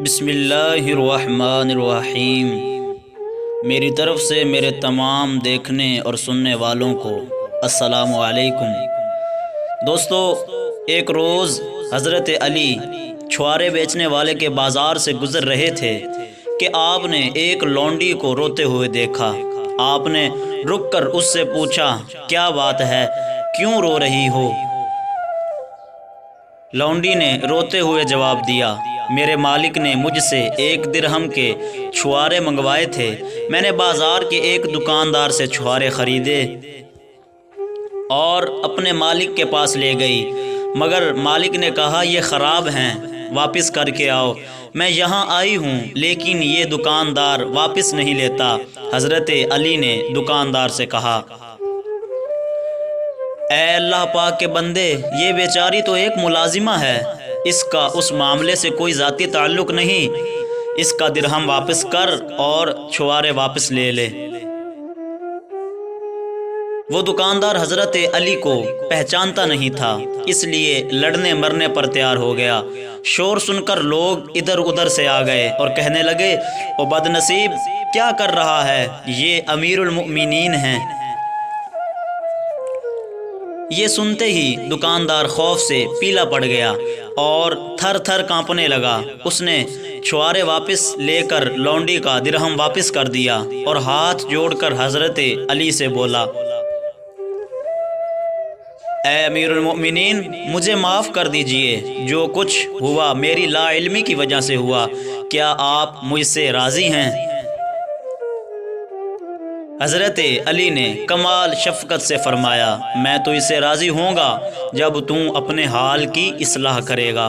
بسم اللہ الرحمن الرحیم۔ میری طرف سے میرے تمام دیکھنے اور سننے والوں کو السلام علیکم۔ دوستو، ایک روز حضرت علی چھوارے بیچنے والے کے بازار سے گزر رہے تھے کہ آپ نے ایک لونڈی کو روتے ہوئے دیکھا۔ آپ نے رک کر اس سے پوچھا، کیا بات ہے، کیوں رو رہی ہو؟ لونڈی نے روتے ہوئے جواب دیا، میرے مالک نے مجھ سے 1 درہم کے چھوارے منگوائے تھے۔ میں نے بازار کے ایک دکاندار سے چھوارے خریدے اور اپنے مالک کے پاس لے گئی، مگر مالک نے کہا یہ خراب ہیں، واپس کر کے آؤ۔ میں یہاں آئی ہوں لیکن یہ دکاندار واپس نہیں لیتا۔ حضرت علی نے دکاندار سے کہا، اے اللہ پاک کے بندے، یہ بیچاری تو ایک ملازمہ ہے، اس کا اس معاملے سے کوئی ذاتی تعلق نہیں، اس کا درہم واپس کر اور چھوارے واپس لے لے۔ وہ دکاندار حضرت علی کو پہچانتا نہیں تھا، اس لیے لڑنے مرنے پر تیار ہو گیا۔ شور سن کر لوگ ادھر ادھر سے آ گئے اور کہنے لگے، او بد نصیب، کیا کر رہا ہے، یہ امیر المؤمنین ہیں۔ یہ سنتے ہی دکاندار خوف سے پیلا پڑ گیا اور تھر تھر کانپنے لگا۔ اس نے چھوارے واپس لے کر لونڈی کا درہم واپس کر دیا اور ہاتھ جوڑ کر حضرت علی سے بولا، اے امیر المؤمنین، مجھے معاف کر دیجئے، جو کچھ ہوا میری لا علمی کی وجہ سے ہوا، کیا آپ مجھ سے راضی ہیں؟ حضرت علی نے کمال شفقت سے فرمایا، میں تو اسے راضی ہوں گا جب تم اپنے حال کی اصلاح کرے گا۔